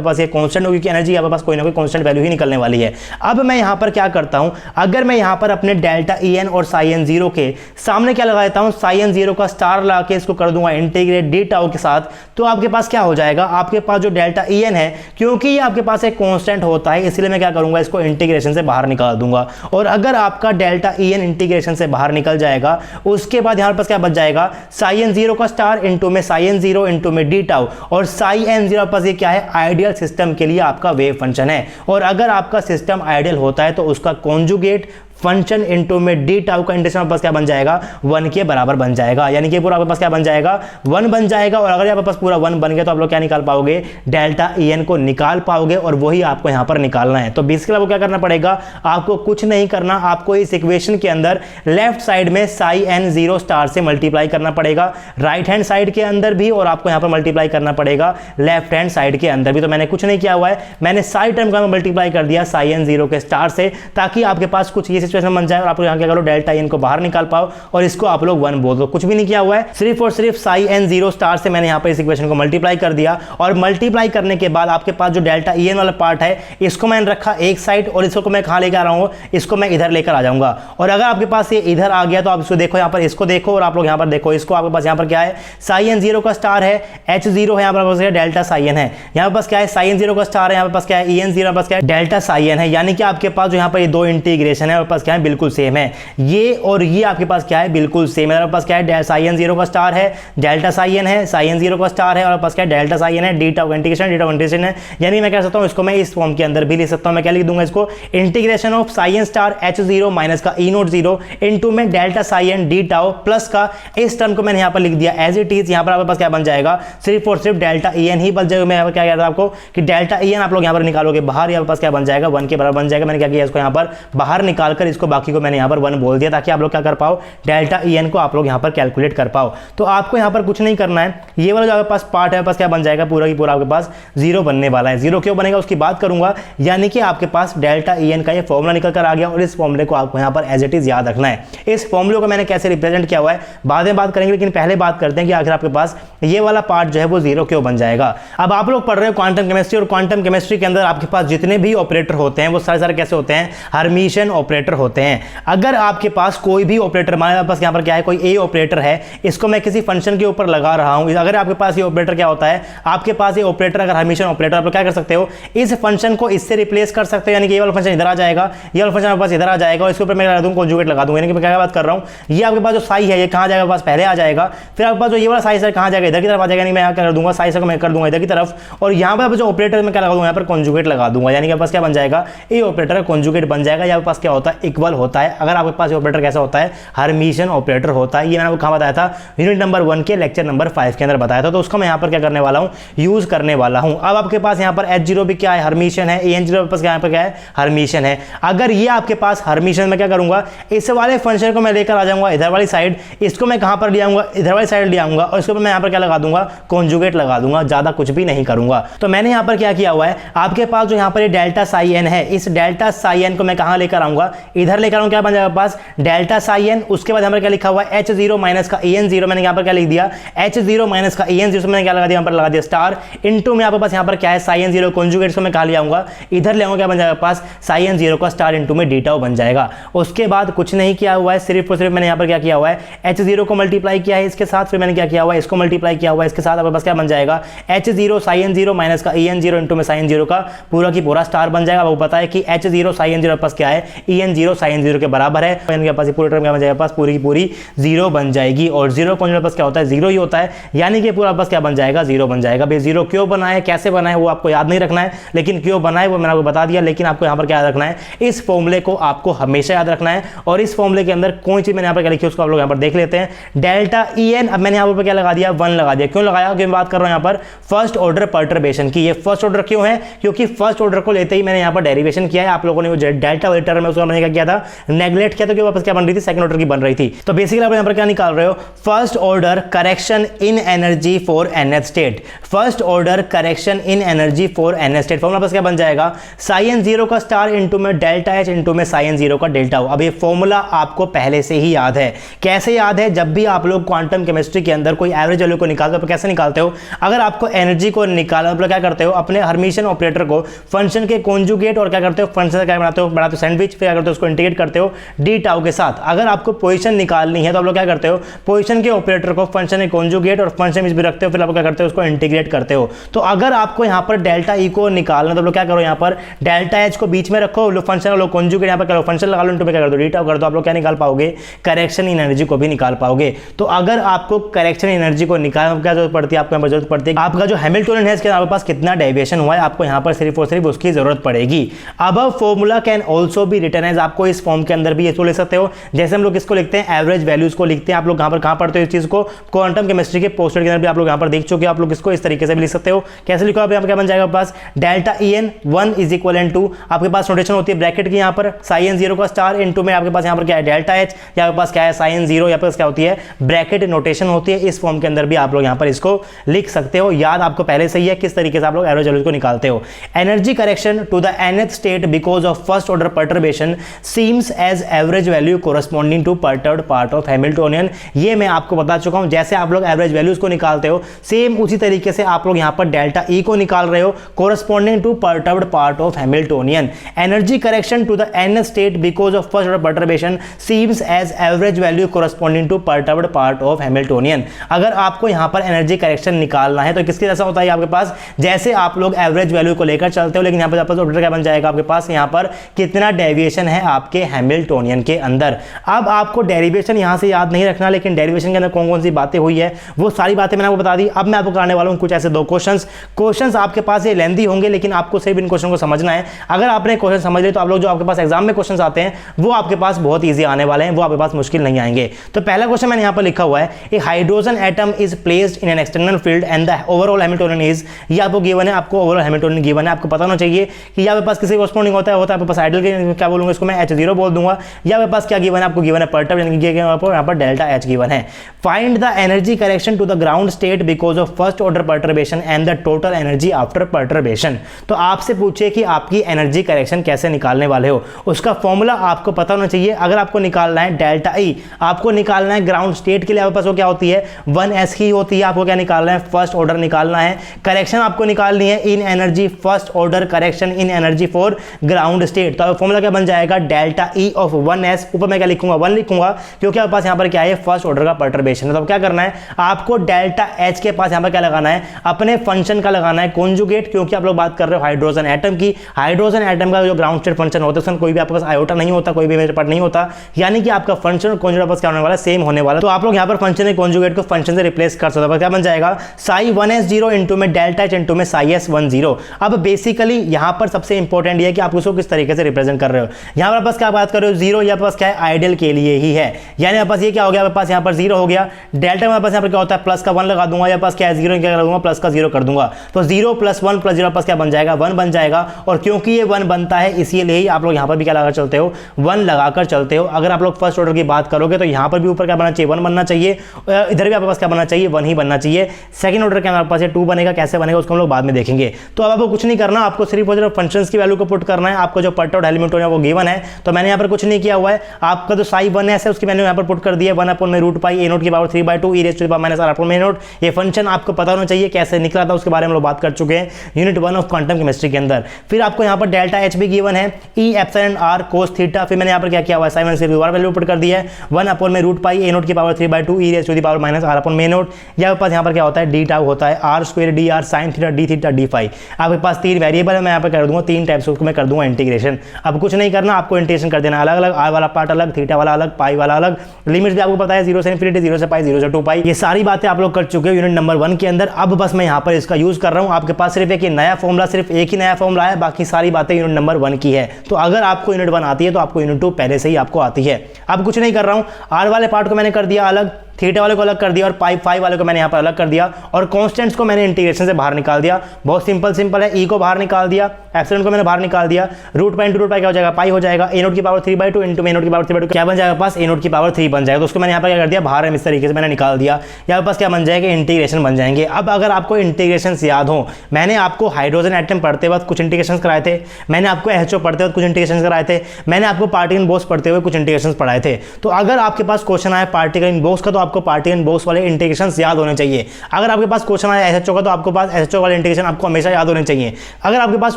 पास ये कांस्टेंट होगी, एनर्जी आपके पास कोई ना कोई कांस्टेंट वैल्यू ही निकलने वाली है। अब मैं यहां पर क्या करता हूं, अगर मैं यहां पर अपने डेल्टा EN और साइन 0 के सामने क्या लगा देता हूं साइन 0 का स्टार लगा के इसको कर दूंगा इंटीग्रेट डी टाउ के साथ, तो आपके पास क्या हो जाएगा, आपके पास जो डेल्टा EN है क्योंकि ये आपके पास एक कांस्टेंट होता है इसलिए मैं क्या करूंगा इसको इंटीग्रेशन से बाहर निकाल दूंगा। और अगर आपका डेल्टा EN इंटीग्रेशन से बाहर निकल जाएगा उसके बाद यहां पर क्या बच जाएगा साइन 0 का स्टार इंटू में साइन 0 इंटू में डी टाउ, और साइन 0 पास ये क्या है आइडियल सिस्टम के लिए आपका वेव फंक्शन है। और अगर आपका सिस्टम आइडियल होता है तो उसका कॉन्जुगेट फंक्शन इनटू में डी टाउ का इंटीग्रेशन पास क्या बन जाएगा 1 के बराबर बन जाएगा, यानी कि पूरा आपके पास क्या बन जाएगा 1 बन जाएगा। और अगर आपके पास पूरा 1 बन गया तो आप लोग क्या निकाल पाओगे डेल्टा EN को निकाल पाओगे, और वही आपको यहां पर निकालना है। तो बेसिकली आपको क्या करना पड़ेगा, आपको कुछ नहीं करना, आपको इस इक्वेशन के अंदर लेफ्ट साइड में साइन 0 स्टार से मल्टीप्लाई करना पड़ेगा राइट हैंड साइड के अंदर भी, और आपको यहां पर मल्टीप्लाई करना पड़ेगा लेफ्ट हैंड साइड के अंदर भी। तो मैंने कुछ नहीं किया हुआ है, मैंने साइड टर्म का मल्टीप्लाई कर दिया साइन 0 के स्टार से, ताकि आपके पास कुछ ये सिचुएशन बन जाए और आप लोग यहां क्या करो डेल्टा EN को बाहर निकाल पाओ, और इसको आप लोग 1 बोल दो। कुछ भी नहीं किया हुआ है, सिर्फ और सिर्फ साइन 0 स्टार से मैंने यहां पर इस इक्वेशन को मल्टीप्लाई कर दिया, और मल्टीप्लाई करने के बाद आपके पास जो डेल्टा EN वाला पार्ट है इसको मैंने रखा एक साइड, और इसको मैं कहां लेकर आ रहा हूं, इसको मैं इधर लेकर आ जाऊंगा। और अगर आपके पास ये इधर आ गया तो आप इसको देखो, यहां पर इसको देखो, और आप लोग यहां पर देखो इसको, आपके पास यहां पर क्या है साइन 0 का स्टार है, H0 है, यहां पर डेल्टा साइन है, यहां पर पास क्या है साइन 0 का स्टार है, यहां पर पास क्या है EN0 पास क्या है डेल्टा साइन है, यानी कि आपके पास जो यहां पर ये दो इंटीग्रेशन है और पास क्या है बिल्कुल सेम है, ये और ये आपके पास क्या है बिल्कुल सेम है। आपके पास क्या है साइन 0 का स्टार है, डेल्टा साइन है, साइन 0 का स्टार है, और पास क्या है डेल्टा साइन है, डी टाउ इंटीग्रेशन है। यानी मैं कह सकता हूं इसको मैं इस फॉर्म के अंदर भी लिख सकता हूं, मैं क्या लिख दूंगा इसको integration of psi n star H0 minus का E0 इनटू में delta psi n d tau plus का इस टर्म को मैंने यहां पर लिख दिया एज इट इज। यहां पर आपके पास क्या बन जाएगा सिर्फ और सिर्फ डेल्टा EN ही बच जाएगा। मैं क्या कह रहा था आपको कि डेल्टा EN आप लोग यहां पर निकालोगे बाहर, यहां पर पास क्या बन जाएगा 1 के बराबर बन जाएगा। मैंने क्या किया इसको यहां पर बाहर निकालकर इसको बाकी को मैंने यहां पर 1 बोल दिया, ताकि आप लोग क्या कर पाओ डेल्टा EN को आप लोग यहां पर कैलकुलेट कर पाओ। तो आपको यहां पर कुछ नहीं करना है, ये वाला जो आपके पास पार्ट है पास क्या बन जाएगा पूरा की पूरा आपके पास 0 बनने वाला है। 0 क्यों बनेगा उसकी बात करूंगा, यानी कि आपके पास डेल्टा EN का ये फॉर्मूला निकल कर आ गया, और इस फॉर्मूले को आपको यहां पर एज इट इज याद रखना है। इस फॉर्मूले को मैंने कैसे रिप्रेजेंट किया हुआ है बाद में बात करेंगे, लेकिन पहले बात करते हैं कि आखिर आपके पास ये वाला पार्ट जो है वो 0 क्यों बन जाएगा। अब आप लोग पढ़ रहे हो क्वांटम केमिस्ट्री, और क्वांटम केमिस्ट्री के अंदर आपके पास जितने भी ऑपरेटर होते हैं वो सारे कैसे होते हैं हर्मिशियन ऑपरेटर होते हैं। अगर आपके पास कोई भी ऑपरेटर, हमारे पास यहाँ पर क्या है कोई ए ऑपरेटर है, इसको मैं किसी फंक्शन के ऊपर लगा रहा हूं, अगर आपके पास ये ऑपरेटर क्या होता है, आपके पास ये ऑपरेटर अगर हर्मिशियन ऑपरेटर, आप क्या कर सकते हो इस फंक्शन को इससे रिप्लेस कर सकते हो, यानी कि ये वाला फंक्शन इधर आ जाएगा, ये वाला फंक्शन आपके पास इधर आ जाएगा, और इसके ऊपर मैं लगा दूंगा कॉन्जुगेट लगा दूंगा। यानी कि मैं क्या बात कर रहा हूं, ये आपके पास जो साई है ये कहां जाएगा पास पहले आ जाएगा, फिर आपके पास जो ये वाला साई है कहां जाएगा इधर की तरफ आ जाएगा, यानी मैं यहां कर दूंगा साई से मैं कर दूंगा इधर की तरफ, और यहां पर जो ऑपरेटर मैं क्या लगा दूंगा यहां पर कॉन्जुगेट लगा दूंगा, यानी कि आपके पास क्या बन जाएगा ए ऑपरेटर का कॉन्जुगेट बन जाएगा। या आपके पास क्या होता है इक्वल होता है। अगर आपके पास ये ऑपरेटर कैसा होता है हर्मिशियन ऑपरेटर होता है, ये मैंने आपको कहां बताया था यूनिट नंबर 1 के लेक्चर नंबर 5 के अंदर बताया था, तो उसका मैं यहां पर क्या करने वाला हूं यूज करने वाला हूं। अब आपके पास यहां पर H0 भी क्या है हर्मिशियन है, EN0 पास यहां पर क्या है हर्मिशियन है। अगर ये आपके पास हर्मिशियन में क्या करूंगा इस वाले फंक्शन को मैं लेकर आ जाऊंगा इधर वाली साइड, इसको मैं कहां पर ले आऊंगा इधर वाली साइड ले आऊंगा, और इसके ऊपर मैं यहां पर क्या लगा दूंगा कॉन्जुगेट लगा दूंगा, ज्यादा कुछ भी नहीं करूंगा। तो मैंने यहां पर क्या किया हुआ है, आपके पास जो यहां पर ये डेल्टा साइन है, इस डेल्टा साइन को मैं कहां लेकर आऊंगा इधर लेकर आऊं, क्या बन जाएगा पास डेल्टा साई एन, उसके बाद हमारे क्या लिखा हुआ है H0 माइनस का EN0, मैंने यहाँ पर क्या लिख दिया H0 माइनस का EN0, मैंने क्या लगा दिया, यहाँ पर लगा दिया स्टार, इनटू में आपके पास यहाँ पर क्या है साई एन 0 कॉन्जुगेट, को मैं कहा ले आऊंगा, इधर ले आऊंगा, क्या बन जाएगा पास साई एन 0 का स्टार इनटू में डी टाउ बन जाएगा। उसके बाद कुछ नहीं किया हुआ है, सिर्फ और सिर्फ मैंने यहाँ पर क्या किया हुआ है H0 को मल्टीप्लाई किया है इसके साथ, फिर मैंने क्या किया हुआ है इसको मल्टीप्लाई किया हुआ है इसके साथ, आपके पास क्या बन जाएगा H0 साई एन 0 माइनस का EN0 इनटू में साई एन 0 का पूरा की पूरा स्टार बन जाएगा। आपको पता है कि H0 साई एन 0 पास क्या है EN0 साई एन 0 के बराबर है, इनके पास पूरी टर्म क्या बन जाएगा पास पूरी की पूरी 0 बन जाएगी, और 0 कॉन्जुगेट पास क्या होता है 0 ही होता है, यानी कि पूरा पास क्या बन जाएगा 0 बन जाएगा। भाई 0 क्यों बना है, कैसे बना है वो आपको याद नहीं रखना है, लेकिन क्यों बना है वो मैंने आपको बता दिया, लेकिन आपको यहाँ पर क्या याद रखना है, इस फॉर्मूले को आपको हमेशा याद रखना है। और इस फॉर्मूले के अंदर कोई चीज मैंने यहाँ पर क्या लिखी है उसको आप लोग यहाँ पर देख लेते हैं। डेल्टा EN, अब मैंने यहाँ पर क्या लगा दिया 1 लगा दिया, क्यों लगाया, क्योंकि मैं बात कर रहा हूँ यहाँ पर फर्स्ट ऑर्डर पर्टर्बेशन की। ये फर्स्ट ऑर्डर क्यों है, क्योंकि फर्स्ट ऑर्डर को लेते ही मैंने यहाँ पर डेरिवेशन किया है, आप लोगों ने वो डेल्टा वाली टर्म है उसको मैंने क्या किया था नेग्लेक्ट किया था, क्योंकि वापस क्या बन रही थी सेकंड ऑर्डर की बन रही थी। तो बेसिकली आप यहाँ पर क्या निकाल रहे हो, first order correction in energy for nth state, first order correction in energy for nth state. Formula पास क्या बन जाएगा साई एन 0 का स्टार इनटू में डेल्टा H इनटू में साई एन 0 का डेल्टा। अब ये फॉर्मूला आपको पहले से ही याद है, कैसे याद है, जब भी आप लोग क्वांटम केमिस्ट्री के अंदर कोई एवरेज वैल्यू को निकालते हो, कैसे निकालते हो, अगर आपको एनर्जी को निकालना मतलब क्या करते हो, अपने हर्मिटियन ऑपरेटर को फंक्शन के कॉन्जुगेट और क्या करते हो फंक्शन का क्या बनाते हो सैंडविच, फिर क्या करते हो उसको इंटीग्रेट करते हो डी टाउ के साथ। अगर आपको पोजीशन निकालनी है तो आप लोग क्या करते हो, पोजीशन के ऑपरेटर को फंक्शन के कॉन्जुगेट और फंक्शन में भी रखते हो, फिर आप क्या करते हो उसको इंटीग्रेट करते हो। तो अगर आपको यहाँ पर डेल्टा ई को निकालना तो आप लोग क्या करो, यहाँ पर डेल्टा एच को बीच में रखो, फंक्शन लो कॉन्जुगेट यहाँ पर करो, फंक्शन लगा लो, इनटू में क्या कर दो डी टाउ कर दो, आप लोग क्या निकाल पाओगे, करेक्शन एनर्जी को भी निकाल पाओगे। तो अगर आपको करेक्शन एनर्जी को निकालने क्या जरूरत पड़ती है, आपको यहाँ पर जरूरत पड़ती है आपका जो हैमिल्टोनियन है इसके आपके पास कितना डेविएशन हुआ है, आपको यहाँ पर सिर्फ और सिर्फ उसकी जरूरत पड़ेगी। अब फॉर्मूला कैन ऑल्सो भी रिटन एज, आपको इस फॉर्म के अंदर भी इसको ले सकते हो, जैसे हम लोग इसको लिखते हैं एवरेज वैल्यूज को लिखते हैं। आप लोग कहाँ पर कहाँ पढ़ते हो इस चीज को, क्वांटम केमिस्ट्री के पोस्टर के अंदर भी आप लोग यहाँ पर देख चुके हो। आप लोग इसको इस तरीके से भी लिख सकते हो, कैसे लिखो आप यहाँ पर क्या बन जाएगा पास delta EN 1 is equal to, आपके पास नोटेशन होती है ब्रैकेट की, यहाँ पर साई एन 0 का स्टार इनटू में आपके पास यहाँ पर क्या है डेल्टा H, यहाँ पास क्या है साई एन 0, यहाँ पर क्या होती है ब्रैकेट नोटेशन होती है। इस फॉर्म के अंदर भी आप लोग यहाँ पर इसको लिख सकते हो, याद आपको पहले से ही है किस तरीके से आप लोग एवरेज वैल्यूज को निकालते हो। Energy correction to the nth state because of first order perturbation seems as average value corresponding to perturbed part of Hamiltonian. ये मैं आपको बता चुका हूं, जैसे आप लोग एवरेज वैल्यूज को निकालते हो सेम उसी तरीके से आप लोग यहां पर डेल्टा ई को निकाल रहे हो corresponding to perturbed part of Hamiltonian. Energy correction to the nth state because of first order perturbation seems as average value corresponding to perturbed part of Hamiltonian. अगर आपको यहां पर एनर्जी करेक्शन निकालना है तो किसके जैसा होता है आपके पास, जैसे आप लोग एवरेज वैल्यू को लेकर चलते हो, लेकिन यहां पर आपका ऑर्डर क्या बन जाएगा आपके पास, यहां पर कितना डेविएशन है आपके हैमिल्टोनियन के अंदर। अब आपको डेरिवेशन यहां से याद नहीं रखना, लेकिन डेरिवेशन के अंदर कौन कौन सी बातें हुई है वो सारी बातें मैंने आपको बता दी। अब मैं आपको कराने वाला हूं कुछ ऐसे दो क्वेश्चंस आपके पास ये लेंथी होंगे, लेकिन आपको सिर्फ इन क्वेश्चन को समझना है। अगर आपने क्वेश्चन समझ लिए तो आप लोग जो आपके पास एग्जाम में क्वेश्चन आते हैं वो आपके पास बहुत ईजी आने वाले हैं, वो आपके पास मुश्किल नहीं आएंगे। तो पहला क्वेश्चन मैंने यहां पर लिखा हुआ है, a hydrogen atom is placed in an external field and the overall Hamiltonian is, ये आपको गिवन है, आपको ओवरऑल हैमिल्टोनियन गिवन है, आपको पता होना चाहिए कि यहाँ पे पास किसी कॉरस्पॉन्डिंग होता है आपके पास आइडल के क्या बोलूंगा इसको मैं H0 बोल दूंगा, या पे पास क्या गिवन है, आपको गिवन है पर्टर्ब, यानी कि यहाँ पर डेल्टा H गिवन है। Find the energy correction to the ground state because of first order perturbation and the total energy after perturbation. तो आपसे पूछे कि आपकी एनर्जी करेक्शन कैसे निकालने वाले हो, उसका फॉर्मूला आपको पता होना चाहिए। अगर आपको निकालना है डेल्टा ई, आपको निकालना है ग्राउंड स्टेट के लिए आपके पास वो क्या होती है 1s ही होती है, आपको क्या निकालना है फर्स्ट ऑर्डर निकालना है। करेक्शन आपको निकालनी है इन energy, first order correction in energy for ground state. तो फॉर्मूला क्या बन जाएगा डेल्टा ई ऑफ 1s, ऊपर मैं क्या लिखूंगा 1 लिखूंगा, क्योंकि आपके पास यहां पर क्या है फर्स्ट ऑर्डर का पर्टर्बेशन है। तो क्या करना है आपको डेल्टा एच के पास यहां पर क्या लगाना है, अपने फंक्शन का लगाना है कॉन्जुगेट, क्योंकि आप लोग बात कर रहे हो हाइड्रोजन एटम की। हाइड्रोजन एटम का जो ग्राउंड स्टेट फंक्शन होता है उसमें कोई भी आपके पास आयोटा नहीं होता, कोई भी मेजर पार्ट नहीं होता, यानी कि आपका फंक्शन और कॉन्जुगेट पास क्या होने वाला सेम होने वाला। तो आप लोग यहां पर फंक्शन और कॉन्जुगेट को फंक्शन से रिप्लेस कर सकते हो। क्या बन जाएगा साई 1s0 इनटू में डेल्टा एच इनटू में साई s10। अब बेसिकली यहां पर सबसे इंपॉर्टेंट ये है कि आप उसको किस तरीके से रिप्रेजेंट कर रहे हो। यहां पर पास क्या बात कर रहे हो जीरो, यहाँ पास क्या है आइडियल के लिए ही है, यानी आपके पास ये क्या हो गया, आपके पास यहाँ पर 0 हो गया, डेल्टा में पास यहाँ पर क्या होता है प्लस का 1 लगा दूंगा, या पास क्या है 0 क्या लगूंगा प्लस का 0 कर दूंगा, तो 0 + 1 + 0 पास क्या बन जाएगा 1 बन जाएगा। और क्योंकि ये 1 बनता है इसीलिए ही आप लोग यहाँ पर भी क्या लगाकर चलते हो 1 लगाकर चलते हो। अगर आप लोग फर्स्ट ऑर्डर की बात करोगे तो यहाँ पर भी ऊपर क्या बनना चाहिए 1 बनना चाहिए, इधर भी आपके पास क्या बनना चाहिए 1 ही बनना चाहिए। सेकंड ऑर्डर के हमारे पास 2 बनेगा, कैसे बनेगा उसको हम लोग बाद में देखेंगे। तो अब आपको कुछ नहीं करना, आपको सिर्फ और सिर्फ फंक्शंस की वैल्यू को पुट करना है। आपको जो पर्टर्ब हैमिल्टोनियन वो गिवन है, है, तो मैंने यहाँ पर कुछ नहीं किया हुआ है। आपका जो साई 1s है उसकी मैंने यहाँ पर पुट कर दिया 1/√पाई a0 की power 3/2 e raised to the power minus r/-a0। ये फंक्शन आपको पता होना चाहिए कैसे निकला था, उसके बारे में हम लोग बात कर चुके हैं यूनिट 1 ऑफ क्वांटम केमिस्ट्री के अंदर। फिर आपको यहाँ पर डेल्टा एच भी गिवन है, ई एप्सिलॉन आर कोस थीटा। फिर मैंने यहाँ पर क्या किया हुआ है, साइन से वैल्यू पुट कर दिया है 1/√पाई a0 की power 3/2 e raised to the power minus r/-a0। या आपके पास यहाँ पर क्या होता है, डी टाउ होता है r² dr sin theta d theta d phi. आपके पास 3 वेरिएबल है, मैं यहाँ पर कर दूंगा 3 टाइप्स, उसको मैं कर दूंगा इंटीग्रेशन। अब कुछ नहीं करना, आपको इंटीग्रेशन कर देना अलग अलग, r वाला पार्ट अलग, थीटा वाला अलग, पाई वाला अलग। लिमिट भी आपको पता है 0 से इन्फिनिटी, 0 से पाई, 0 से 2 पाई। ये सारी बातें आप लोग कर चुके हो यूनिट नंबर 1 के अंदर। अब बस मैं यहाँ पर इसका यूज कर रहा हूँ। आपके पास सिर्फ एक नया फॉर्मूला, सिर्फ एक ही नया फॉर्मूला है, बाकी सारी बातें यूनिट नंबर 1 की है। तो अगर आपको यूनिट 1 आती है तो आपको यूनिट 2 पहले से ही आपको आती है। अब कुछ नहीं कर रहा हूँ, आर वाले पार्ट को मैंने कर दिया अलग, थीटा वाले को अलग कर दिया और पाई फाई वाले को मैंने यहाँ पर अलग कर दिया, और कांस्टेंट्स को मैंने इंटीग्रेशन से बाहर निकाल दिया। बहुत सिंपल है, ई को बाहर निकाल दिया, एप्सिलॉन को मैंने बाहर निकाल दिया, √पाई इंटू √पाई क्या हो जाएगा, पाई हो जाएगा, a0 की पावर 3/2 इंटू a0 की पावर 3/2 क्या बन जाएगा पास, a0 की पावर 3 बन जाएगा। तो उसको मैंने यहाँ पर क्या कर दिया, बाहर इस तरीके से मैंने निकाल दिया। यहाँ पास क्या बन जाएगा, इंटीग्रेशन बन जाएंगे। अब अगर आपको इंटीग्रेशन याद हो, मैंने आपको हाइड्रोजन एटम पढ़ते वक्त कुछ इंटीग्रेशन कराए थे, मैंने आपको HO पढ़ते वक्त कुछ इंटीग्रेशन कराए थे, मैंने आपको पार्टिकल बॉक्स पढ़ते हुए कुछ इंटीग्रेशन पढ़ाए थे। तो अगर आपके पास क्वेश्चन आया पार्टिकल बॉक्स का, तो आपको पार्टिकल बॉक्स वाले इंटीग्रेशंस याद होने चाहिए। अगर आपके पास क्वेश्चन आया SHO का, तो आपको पास SHO वाले इंटीग्रेशन आपको हमेशा याद होने चाहिए। अगर आपके पास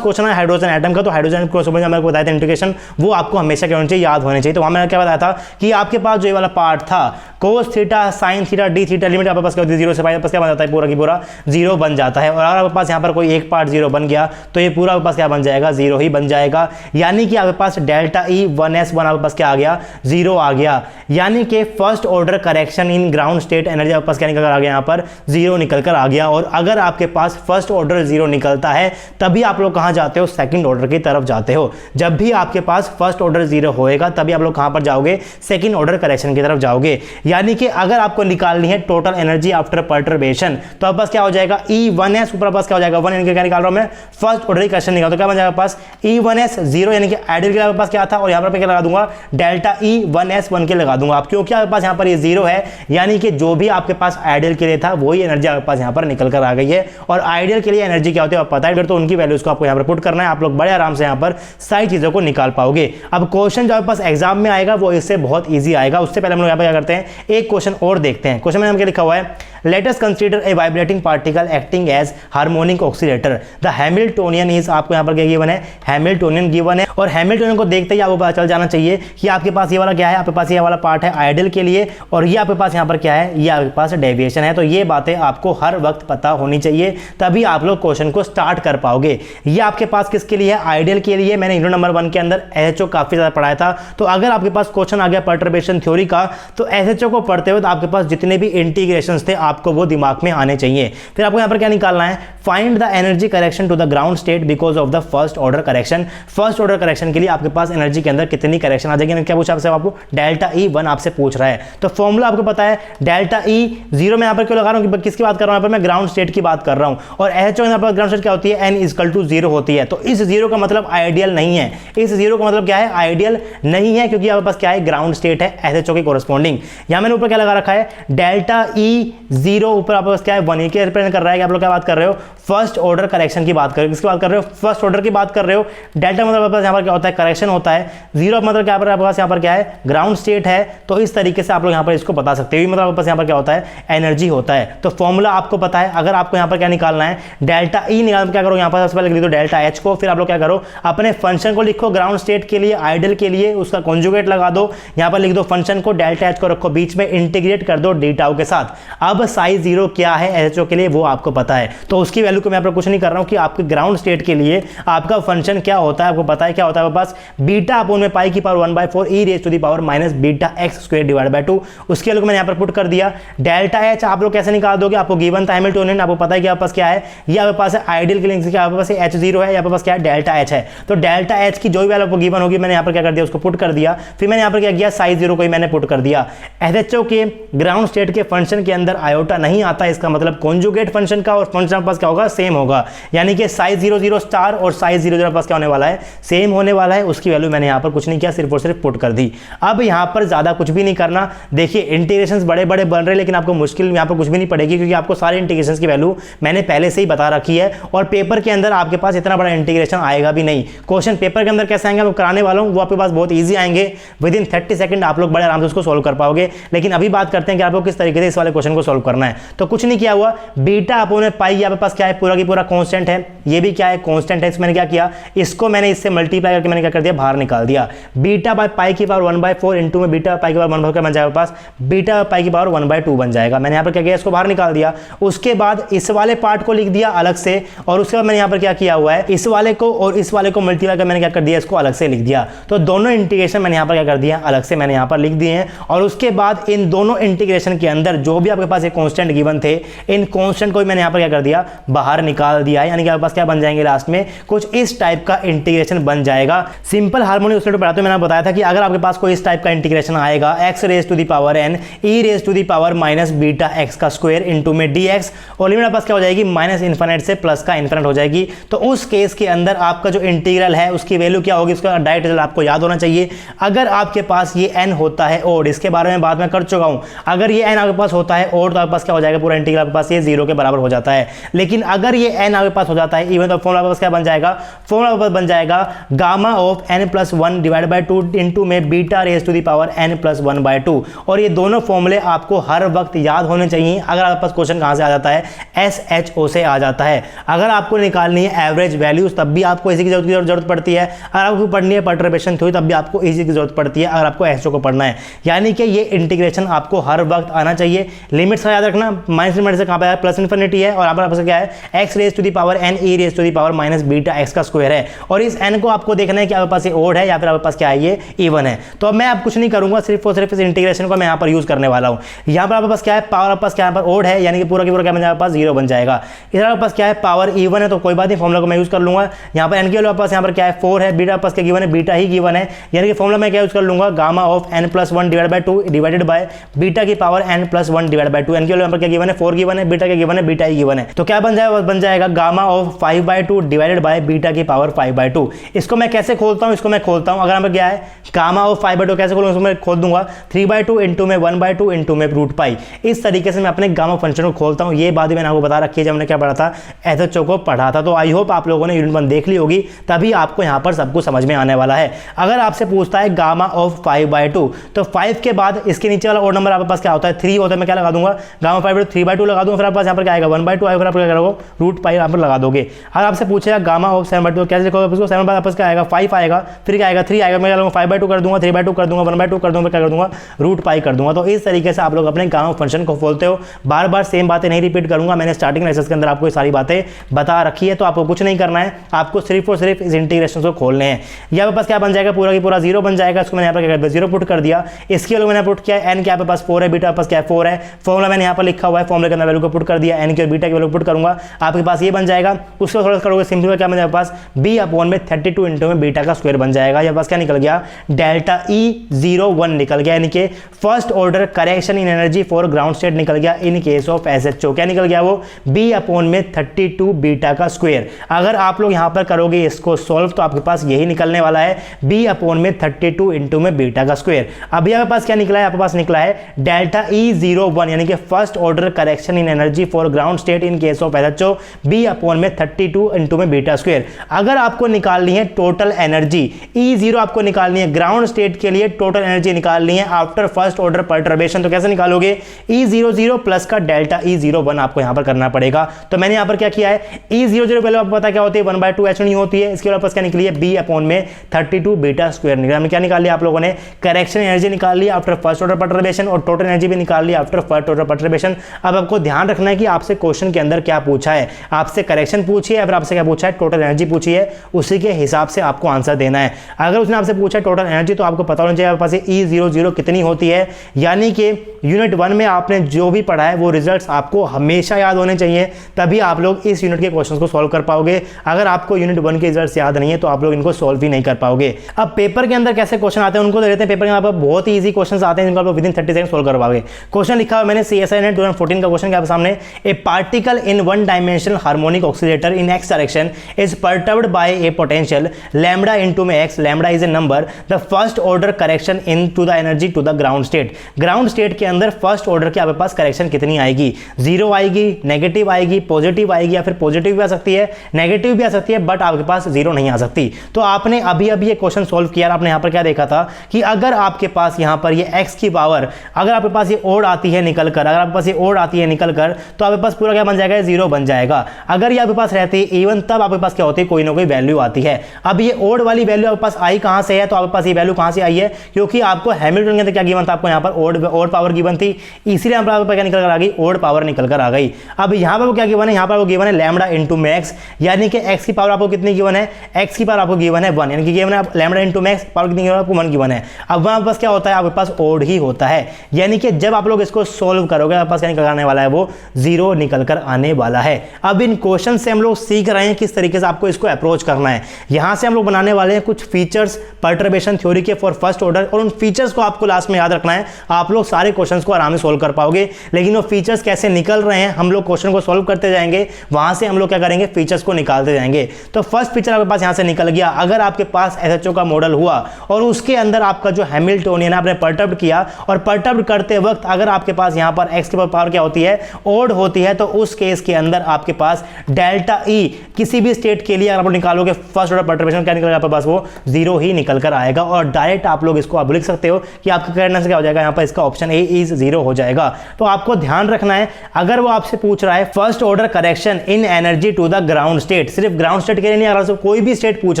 क्वेश्चन आया हाइड्रोजन एटम का, तो हाइड्रोजन को समझ में बताया था इंटीग्रेशन, वो आपको हमेशा क्या होना चाहिए, याद होने चाहिए। तो वहां मैंने क्या बताया था कि आपके पास जो ये वाला पार्ट था cos theta sine theta D theta, limit आपके पास क्या होती है 0 से पाई, क्या बन जाता है, पूरा की पूरा 0 बन जाता है। और अगर आपके पास यहाँ पर कोई एक पार्ट 0 बन गया तो ये पूरा आपके पास क्या बन जाएगा, 0 ही बन जाएगा। यानी कि आपके पास डेल्टा ई 1s1 आपके पास क्या आ गया, 0 आ गया। यानी कि first order correction in ground state energy आपके पास क्या निकल कर आ गया, यहाँ पर 0 निकल कर आ गया। और अगर आपके पास फर्स्ट ऑर्डर 0 निकलता है, तभी आप लोग कहाँ जाते हो, सेकंड ऑर्डर की तरफ जाते हो। जब भी आपके पास फर्स्ट ऑर्डर 0 होएगा, तभी आप लोग कहाँ पर जाओगे, सेकंड ऑर्डर करेक्शन की तरफ जाओगे। यानी कि अगर आपको निकालनी है टोटल एनर्जी आफ्टर परटर्बेशन, तो आपके पास क्या हो जाएगा, E1s ऊपर पास क्या हो जाएगा 1, यानी कि क्या निकाल रहा हूं मैं, फर्स्ट ऑर्डर करेक्शन निकाल, तो क्या बन जाएगा पास E1s 0, यानी कि आइडियल के पास क्या था, और यहाँ पर क्या लगा दूंगा, डेल्टा E1s1 के लगा दूंगा आप, क्योंकि आपके पास यहाँ पर ये 0 है। यानी कि जो भी आपके पास आइडियल के लिए था वही एनर्जी आपके पास यहाँ पर निकल कर आ गई है। और आइडियल के लिए एनर्जी क्या होती है आप पता है, तो उनकी वैल्यूज को आपको यहाँ पर पुट करना है, आप लोग बड़े आराम से यहाँ पर सारी चीजों को निकाल पाओगे। अब क्वेश्चन जो आपके पास एग्जाम में आएगा वो इससे बहुत ईजी आएगा। उससे पहले हम लोग यहाँ पर क्या करते हैं, एक क्वेश्चन और देखते हैं। क्वेश्चन में क्या लिखा हुआ है, let us consider a vibrating particle acting as harmonic oscillator, the hamiltonian is, आपको यहाँ पर क्या गिवन है, हैमिल्टोनियन गिवन है। और हैमिल्टोनियन को देखते ही आपको पता चल जाना चाहिए कि आपके पास ये वाला क्या है, आपके पास ये वाला पार्ट है आइडियल के लिए, और ये आपके पास यहाँ पर क्या है, ये आपके पास डेविएशन है। तो ये बातें आपको हर वक्त पता होनी चाहिए, तभी आप लोग क्वेश्चन को स्टार्ट कर पाओगे। ये आपके पास किसके लिए है, आइडियल के लिए। मैंने यूनिट नंबर 1 के अंदर SHO काफी ज्यादा पढ़ाया था। तो अगर आपके पास क्वेश्चन आ गया परटर्बेशन थ्योरी का, तो SHO को पढ़ते हुए आपके पास जितने भी इंटीग्रेशंस थे आपको वो दिमाग में आने चाहिए। फिर आपको यहाँ पर क्या निकालना है, find the energy correction to the ground state because of the first order correction. First order correction के लिए आपके पास एनर्जी के अंदर कितनी करेक्शन आ जाएगी, क्या पूछा आपसे, आपको डेल्टा E1 आपसे पूछ रहा है। तो फॉर्मूला आपको पता है, डेल्टा E0 में यहाँ पर क्यों लगा रहा हूँ, किसकी बात कर रहा हूँ, यहाँ पर मैं ग्राउंड स्टेट की बात कर रहा हूँ। और SHO यहाँ पर ग्राउंड स्टेट क्या होती है, n=0 होती है। तो इस 0 का मतलब आइडियल नहीं है, इस 0 का मतलब क्या है, आइडियल नहीं है, क्योंकि आपके पास क्या है, ग्राउंड स्टेट है SHO के कोरस्पॉन्डिंग। यहाँ मैंने ऊपर क्या लगा रखा है, डेल्टा E0 ऊपर आपके पास क्या है, 1 के रिप्रेजेंट कर रहा है कि आप लोग क्या बात कर रहे हो, फर्स्ट ऑर्डर करेक्शन की बात कर रहे हो। किसकी बात कर रहे हो, फर्स्ट ऑर्डर की बात कर रहे हो। डेल्टा मतलब आपके पास यहाँ पर क्या होता है, करेक्शन होता है। 0 मतलब क्या, आपके पास यहाँ पर क्या है, ग्राउंड स्टेट है। तो इस तरीके से आप लोग यहाँ पर इसको बता सकते हो, मतलब आपके पास यहाँ पर क्या होता है, एनर्जी होता है। तो फॉर्मूला आपको पता है। अगर आपको यहाँ पर क्या निकालना है, डेल्टा E निकालना, क्या करो, यहाँ पर सबसे पहले लिख दो डेल्टा H को, फिर आप लोग क्या करो, अपने फंक्शन को लिखो ग्राउंड स्टेट के लिए, आइडियल के लिए, उसका कॉन्जुगेट लगा दो। यहाँ पर लिख दो फंक्शन को, डेल्टा H को रखो बीच में, इंटीग्रेट कर दो डी टाउ के साथ। अब साइज 0 क्या है SHO के लिए वो आपको पता है, तो उसकी वैल्यू को मैं यहाँ पर कुछ नहीं कर रहा हूँ कि आपके ग्राउंड स्टेट के लिए आपका फंक्शन क्या होता है, आपको पता है क्या होता है, आपके पास बीटा अपॉन में पाई की power 1/4 e raise to the power minus beta x square divide by 2। उसके वैल्यू को मैंने यहाँ पर पुट कर दिया। डेल्टा H आप लोग कैसे निकाल दोगे, आपको गिवन था हैमिल्टोनियन, आपको पता है कि आपके पास क्या है, ये आपके पास है आइडियल के लिए, आपके पास H0 है, आपके पास क्या है, डेल्टा H है। तो डेल्टा H की जो भी वैल्यू आपको गिवन होगी, मैंने यहाँ पर क्या कर दिया, उसको पुट कर दिया। फिर मैंने यहाँ पर क्या किया, साइज 0 को ही मैंने पुट कर दिया। SHO के ग्राउंड स्टेट के फंक्शन के अंदर आयोटा नहीं आता, इसका मतलब कॉन्जुगेट फंक्शन का और फंक्शन आपके पास क्या होगा, सेम होगा। यानी कि साइज 00 स्टार और साइज 00 पास क्या होने वाला है, सेम होने वाला है। उसकी वैल्यू मैंने यहाँ पर कुछ नहीं किया, सिर्फ और सिर्फ पुट कर दी। अब यहाँ पर ज़्यादा कुछ भी नहीं करना। देखिए इंटीग्रेशंस बड़े बड़े बन रहे हैं, लेकिन आपको मुश्किल यहाँ पर कुछ भी नहीं पड़ेगी, क्योंकि आपको सारे इंटीग्रेशंस की वैल्यू मैंने पहले से ही बता रखी है। और पेपर के अंदर आपके पास इतना बड़ा इंटीग्रेशन आएगा भी नहीं। क्वेश्चन पेपर के अंदर कैसे आएंगे, मैं कराने वाला हूँ, वो आपके पास बहुत ईजी आएंगे। विद इन 30 सेकंड आप लोग बड़े आराम से उसको सोल्व कर पाओगे। लेकिन अभी बात करते हैं कि आपको किस तरीके से इस वाले क्वेश्चन को सोल्व करना है। तो कुछ नहीं किया हुआ, बीटा अपॉन पाई आपके पास क्या है, पूरा की पूरा कांस्टेंट है। ये भी क्या है, कांस्टेंट है। मैंने क्या किया, इसको मैंने इससे मल्टीप्लाई करके मैंने क्या कर दिया, बाहर निकाल दिया। बीटा बाय पाई की पावर 1/4 इंटू में बीटा पाई की पावर 1/4 बन जाएगा, पास बीटा पाई की पावर 1/2 बन जाएगा। मैंने यहाँ पर क्या किया, इसको बाहर निकाल दिया। उसके बाद इस वाले पार्ट को लिख दिया अलग से, और उसके बाद मैंने यहाँ पर क्या किया हुआ है, इस वाले को और इस वाले को मल्टीप्लाई कर मैंने क्या कर दिया, इसको अलग से लिख दिया। तो दोनों इंटीग्रेशन मैंने यहाँ पर क्या कर दिया, अलग से मैंने यहाँ पर लिख दिए हैं। और उसके बाद इन दोनों इंटीग्रेशन के अंदर जो भी आपके पास एक कांस्टेंट गिवन थे, इन कांस्टेंट को मैंने यहाँ पर क्या कर दिया, बाहर निकाल दिया है। यानी कि आपके पास क्या बन जाएंगे, लास्ट में कुछ इस टाइप का इंटीग्रेशन बन जाएगा। सिंपल हार्मोनिक ऑसिलेटर पढ़ाते हुए मैंने बताया था कि अगर आपके पास कोई इस टाइप का इंटीग्रेशन आएगा, x raise to the power n e raise to the power minus beta x का स्क्वायर इंटू में dx, और लिमिट आपके पास क्या हो जाएगी, माइनस इन्फिनिट से प्लस का इन्फिनिट हो जाएगी। तो उस केस के अंदर आपका जो इंटीग्रल है उसकी वैल्यू क्या होगी, उसका डायरेक्ट रिजल्ट आपको याद होना चाहिए। अगर आपके पास ये n होता है ओड, इसके बारे में बात मैं कर चुका हूं, अगर ये n आपके पास होता है ओड तो आपके पास क्या हो जाएगा, पूरा इंटीग्रल आपके पास ये 0 के बराबर हो जाता है। लेकिन अगर ये n आपके पास हो जाता है इवन, तो फॉर्मूला आपके पास क्या बन जाएगा, फॉर्मूला बन जाएगा gamma of n+1 divide by 2 into में beta raise to the power n+1/2। और ये दोनों फॉर्मूले आपको हर वक्त याद होने चाहिए। अगर आपके पास क्वेश्चन कहां से आ जाता है, SHO से आ जाता है। अगर आपको निकालनी है एवरेज वैल्यूज, तब भी आपको इसी की जरूरत पड़ती है। अगर आपको पढ़नी है पर्टर्बेशन थ्योरी, तब भी आपको इसी की जरूरत पड़ती है, अगर आपको SHO को पढ़ना है। यानी कि ये इंटीग्रेशन आपको हर वक्त आना चाहिए। लिमिट्स का याद रखना, माइनस लिमिट से कहां पे है, प्लस इन्फिनिटी है, और आपके पास क्या है, x raise to the power n e raise to the power minus beta x का स्क्वायर है। और इस n को आपको देखना है कि आपके पास ये ओड है या फिर आपके पास क्या है, ये इवन है। तो अब मैं अब कुछ नहीं करूंगा, सिर्फ और सिर्फ इस इंटीग्रेशन को मैं यहाँ पर यूज करने वाला हूँ। यहाँ पर आपके पास क्या है, पावर आपके पास क्या यहाँ पर ओड है, यानी कि पूरा की पूरा क्या बन जाएगा, 0 बन जाएगा। इधर आपके पास क्या है, पावर इवन है, तो कोई बात नहीं, फॉर्मूला को मैं यूज कर लूंगा। यहाँ पर n की वैल्यू आपके पास यहाँ पर क्या है, 4 है, बीटा पास क्या गिवन है, बीटा ही गिवन है। यानी कि फॉर्मूला मैं क्या यूज कर लूंगा, gamma of n+1 divide by 2 divided by beta की power n+1 divide by 2। n की वैल्यू यहाँ पर क्या गिवन है, 4 गिवन है, बीटा क्या गिवन है, बीटा ही गिवन है। तो क्या बन जाएगा, बन जाएगा gamma of 5/2 divided by beta की पावर 5/2। इसको मैं कैसे खोलता हूँ, इसको मैं खोलता हूँ, अगर यहाँ पर क्या है गामा ऑफ 5/2 कैसे खोलूंगा, इसको मैं खोल दूंगा 3/2 इंटू में 1/2 इंटू में रूट पाई। इस तरीके से मैं अपने गामा फंक्शन को खोलता हूँ। ये बात भी मैंने आपको बता रखी है जब मैंने क्या पढ़ा था, SHO को पढ़ा था। तो आई होप आप लोगों ने यूनिट 1 देख ली होगी, तभी आपको यहाँ पर सब कुछ समझ में आने वाला है। अगर आपसे पूछता है गामा ऑफ 5/2, तो 5 के बाद इसके नीचे वाला ओड नंबर आपके पास क्या होता है, 3 होता है। मैं क्या लगा दूंगा, गामा 5/2 3/2 लगा दूंगा, फिर आपके पास यहाँ पर क्या आएगा 1/2 आएगा, फिर आप क्या करोगे, रूट पाई यहाँ पर लगा दोगे। अगर आपसे पूछेगा गामा ऑफ 7/2 कैसे लिखोगे, उसको 7 बाद आपस क्या आएगा, 5 आएगा, फिर क्या आएगा 3 आएगा। मैं क्या लूंगा 5/2 कर दूंगा, 3/2 कर दूंगा, 1/2 कर दूंगा, क्या कर दूंगा, रूट पाई कर दूंगा। तो इस तरीके से आप लोग अपने गामा फंक्शन को खोलते हो। बार बार सेम बातें नहीं रिपीट करूंगा, मैंने स्टार्टिंग लेक्चर्स के अंदर आपको ये सारी बातें बता रखी है। तो आपको कुछ नहीं करना है, आपको सिर्फ और सिर्फ इस इंटीग्रेशन को खोलने हैं। यहाँ पे पास क्या बन जाएगा, पूरा की पूरा 0 बन जाएगा। इसको मैंने यहाँ पर क्या कर दिया, 0 पुट कर दिया। इसके लिए मैंने पुट किया n क्या पे पास 4 है, बीटा पास क्या है 4 है। फॉर्मूला मैंने यहाँ पर लिखा हुआ है, फॉर्मूले के अंदर वैल्यू को पुट कर दिया, n की और बीटा की वैल्यू पुट करूंगा, आपके पास ये बन जाएगा। उसको थोड़ा करोगे सिंपल, क्या बन जाएगा पास b/32 इंटू में बीटा का स्क्वायर बन जाएगा। यहाँ पास क्या निकल गया, डेल्टा E01 निकल गया, यानी कि first order correction in energy for ground state निकल गया इन केस ऑफ SHO। क्या निकल गया वो, b/32 बीटा का स्क्वायर। अगर आप लोग यहाँ पर करोगे इसको सॉल्व, तो आपके पास यही निकलने वाला है, b/32 इंटू में बीटा का स्क्वायर। अभी आपके पास क्या निकला है, आपके पास निकला है डेल्टा E01, यानी कि first order correction in energy for ground state in case of SHO, b/32 into में बीटा स्क्वायर। अगर आपको निकालनी है टोटल एनर्जी, E0 आपको निकालनी है ग्राउंड स्टेट के लिए, टोटल एनर्जी निकालनी है आफ्टर फर्स्ट ऑर्डर पर्टर्बेशन, तो कैसे निकालोगे, E00 प्लस का डेल्टा E01 आपको यहां पर करना पड़ेगा। तो मैंने यहां पर क्या किया है, E00 पहले आपको पता क्या होती है, 1/2 h नहीं होती है। इसके बाद क्या निकली है, b/32 बीटा स्क्वायर निकला। हमने क्या निकाल लिया, आप लोगों ने करेक्शन एनर्जी निकाल ली आफ्टर फर्स्ट ऑर्डर पर्टर्बेशन, और टोटल एनर्जी भी निकाल ली आफ्टर फर्स्ट ऑर्डर पर्टर्बेशन। अब आपको ध्यान रखना है कि आपसे क्वेश्चन के अंदर क्या पूछा है, आपसे करेक्शन पूछी है, फिर आपसे क्या पूछा है, टोटल एनर्जी पूछी है, उसी के हिसाब से आपको आंसर देना है। अगर उसने आपसे पूछा है टोटल एनर्जी, तो आपको पता होना चाहिए आपके पास E00 कितनी होती है। यानी कि यूनिट 1 में आपने जो भी पढ़ा है वो रिजल्ट्स आपको हमेशा याद होने चाहिए, तभी आप लोग इस यूनिट के क्वेश्चंस को सॉल्व कर पाओगे। अगर आपको यूनिट 1 के रिजल्ट्स याद नहीं है तो आप लोग इनको सॉल्व ही नहीं कर पाओगे। अब पेपर के अंदर कैसे क्वेश्चन आते हैं उनको देखते हैं। पेपर के अंदर बहुत ही ईजी क्वेश्चन आते हैं जिनको आप विद इन 30 सेकंड सॉल्व कर पाओगे। क्वेश्चन लिखा हुआ मैंने, CSIR नेट 2014 का क्वेश्चन क्या है सामने, a particle in one dimensional harmonic oscillator in X direction is perturbed by a potential lambda into में X, lambda is a number, the first order correction in to the energy to the ground state. Ground state के अंदर first order के आपके पास correction कितनी आएगी, 0 आएगी, negative आएगी, positive आएगी, या फिर पॉजिटिव भी आ सकती है, नेगेटिव भी आ सकती है, बट आपके पास 0 नहीं आ सकती। तो आपने अभी अभी ये क्वेश्चन सॉल्व किया, आपने यहां पर क्या देखा था कि अगर आपके पास यहां पर ये x की पावर, अगर आपके पास ये ओड आती है निकलकर, अगर आपके पास ये ओड आती है निकलकर, तो आपके पास पूरा क्या बन जाएगा, 0 बन जाएगा। अगर ये आपके पास रहती है इवन, तब आपके पास क्या होती है, कोई ना कोई वैल्यू आती है। अब ये ओड वाली वैल्यू आपके पास आई कहां से है, तो आपके पास ये वैल्यू कहां से आई है, क्योंकि आपको हैमिल्टन के अंदर क्या गिवन था, आपको यहां पर ओड पावर गिवन थी, इसीलिए आपके पास क्या निकल कर आ गई, ओड पावर निकल कर आ गई। अब यहां पर क्या गिवन है, यहां पर वो गिवन है लैम्बडा इनटू में एक्स, यानी कि x की पावर आपको कितनी गिवन है, x की पावर आपको गिवन है 1, यानी कि गिवन है लैम्बडा इनटू में एक्स, पावर कितनी गिवन है आपको 1 गिवन है। अब वहां पास क्या होता है, आपके पास ओड ही होता है, यानी कि जब आप लोग इसको सोल्व करोगे आपके पास क्या निकल आने वाला है, वो 0 निकल कर आने वाला है। अब इन क्वेश्चन से हम लोग सीख रहे हैं किस तरीके से आपको इसको अप्रोच करना है। यहां से हम लोग बनाने वाले हैं कुछ फीचर्स परटर्बेशन थ्योरी के फॉर फर्स्ट ऑर्डर, और उन फीचर्स को आपको लास्ट में याद रखना है, आप लोग सारे क्वेश्चंस को आराम से सोल्व कर पाओगे। लेकिन वो फीचर्स कैसे निकल रहे हैं, हम लोग क्वेश्चन को सोल्व करते जाएंगे, वहां से हम लोग क्या करेंगे, फीचर्स को निकालते जाएंगे। तो फर्स्ट फीचर आपके पास यहां से निकल गया, अगर आपके पास SHO का मॉडल हुआ और उसके अंदर आपका जो हैमिल्टोनियन आपने परटर्ब किया, और परटर्ब करते वक्त अगर आपके पास यहां पर x की पावर क्या होती है, ओड होती है, तो उस केस के अंदर आपके पास डेल्टा E किसी भी स्टेट के लिए अगर आप निकालोगे फर्स्ट ऑर्डर परटर्बेशन क्या निकलेगा आपके पास, वो 0 ही निकल कर आएगा। और डायरेक्ट आप लोग इसको आप लिख सकते हो कि आपका करने से क्या हो जाएगा, यहां पर इसका ऑप्शन A इज 0 हो जाएगा। तो आपको ध्यान रखना है, अगर वो आपसे पूछ रहा है first order correction in energy to the ground state, सिर्फ ग्राउंड स्टेट के लिए नहीं, अगर कोई भी स्टेट पूछ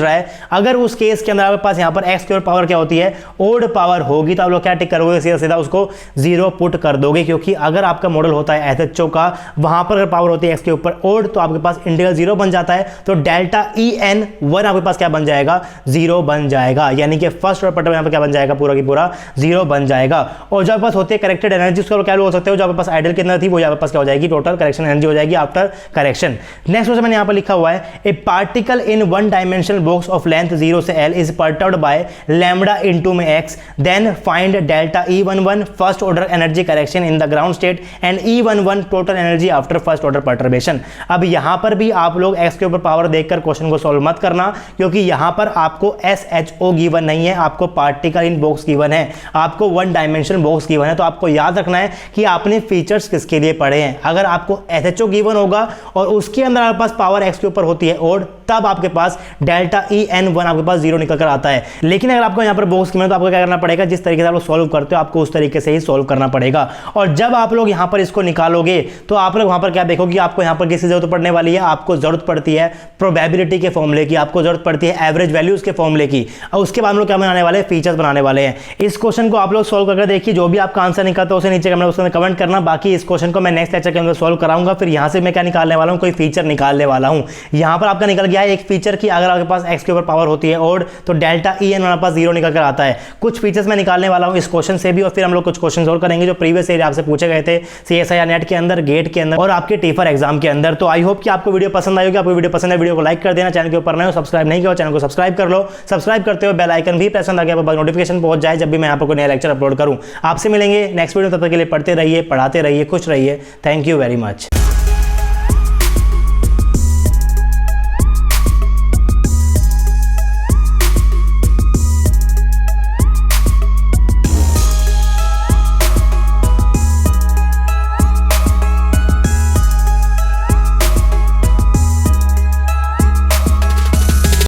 रहा है, अगर उस केस के अंदर आपके पास यहां पर x की पावर क्या होती है, ओड पावर होगी, तो आप लोग क्या टिक करोगे, सीधा सीधा उसको 0 पुट कर दोगे। क्योंकि अगर आपका मॉडल होता है SHO का, वहां पर पावर होती है x के ऊपर ओड, तो आपके पास इंटीग्रल 0 बन जाता है, तो डेल्टा EN1 आपके पास क्या बन जाएगा, 0 बन जाएगा। यानी कि फर्स्ट ऑर्डर यहां पर क्या बन जाएगा, पूरा की पूरा 0 बन जाएगा। और जो आपके पास होती है करेक्टेड एनर्जी, उसको क्या बोल सकते हो, जो आपके पास आइडल के अंदर थी, वो आपके पास क्या हो जाएगी, टोटल करेक्शन एनर्जी हो जाएगी आफ्टर करेक्शन। नेक्स्ट क्वेश्चन मैंने यहां पर लिखा हुआ है, a particle in one dimensional box of length 0 से L is perturbed by lambda into में x, then find delta E11 first order energy correction in the ground state and E11 total energy after first order perturbation. अब यहां पर भी आप लोग x के ऊपर पावर देखकर क्वेश्चन को सॉल्व मत करना, क्योंकि यहां पर आपको SHO गिवन नहीं है, आपको पार्टिकल इन बॉक्स गिवन है, आपको वन डायमेंशनल बॉक्स गिवन है। तो आपको याद रखना है कि आपने फीचर्स किसके लिए पढ़े हैं। अगर आपको SHO गिवन होगा और उसके अंदर आपके पास पावर x के ऊपर होती है ओड, तब आपके पास डेल्टा EN1 आपके पास 0 निकल कर आता है। लेकिन अगर आपको यहां पर बॉक्स गिवन है, तो आपको क्या करना पड़ेगा, जिस तरीके से आप लोग सॉल्व करते हो आपको उस तरीके से ही सॉल्व करना पड़ेगा। और जब आप लोग यहां पर इसको निकालोगे, तो आप लोग वहां पर क्या देखोगे, आपको यहां पर किसकी जरूरत पड़ने वाली है, आपको जरूरत पड़ती है प्रोबेबिलिटी के फॉर्मूले की, आपको जरूरत पड़ती है एवरेज वैल्यूज के फॉर्मूले की, और उसके बाद हम लोग क्या बनाने वाले हैं, फीचर्स बनाने वाले हैं। इस क्वेश्चन को आप लोग सॉल्व करके देखिए, जो भी आपका आंसर निकलता है उसे नीचे कमेंट करना। बाकी इस क्वेश्चन को मैं नेक्स्ट लेक्चर के अंदर सॉल्व कराऊंगा। फिर यहां से मैं क्या निकालने वाला हूं, कोई फीचर निकालने वाला हूं। यहां पर आपका निकल गया है एक फीचर की, अगर आपके पास x के ऊपर पावर होती है ओड, तो डेल्टा EN हमारे पास 0 निकल कर आता है। कुछ फीचर्स मैं निकालने वाला हूं इस क्वेश्चन से भी, और फिर हम लोग कुछ क्वेश्चन सॉल्व करेंगे जो प्रीवियस ईयर आपसे पूछे गए थे CSIR नेट के अंदर, गेट के अंदर और आपके टीफर एग्जाम के अंदर। तो आई होप कि आपको वीडियो पसंद आई होगी। आपको वीडियो पसंद है, वीडियो को लाइक कर देना, चैनल के ऊपर नए हो सब्सक्राइब नहीं किया चैनल को सब्सक्राइब कर लो। सब्सक्राइब करते हो बेल आइकन भी प्रेस ताकि आपको नोटिफिकेशन पहुंच जाए जब भी मैं यहाँ पर कोई नया लेक्चर अपलोड करूं। आपसे मिलेंगे नेक्स्ट वीडियो, तब तक के लिए पढ़ते रहिए, पढ़ाते रहिए, खुश रहिए। Thank you very much.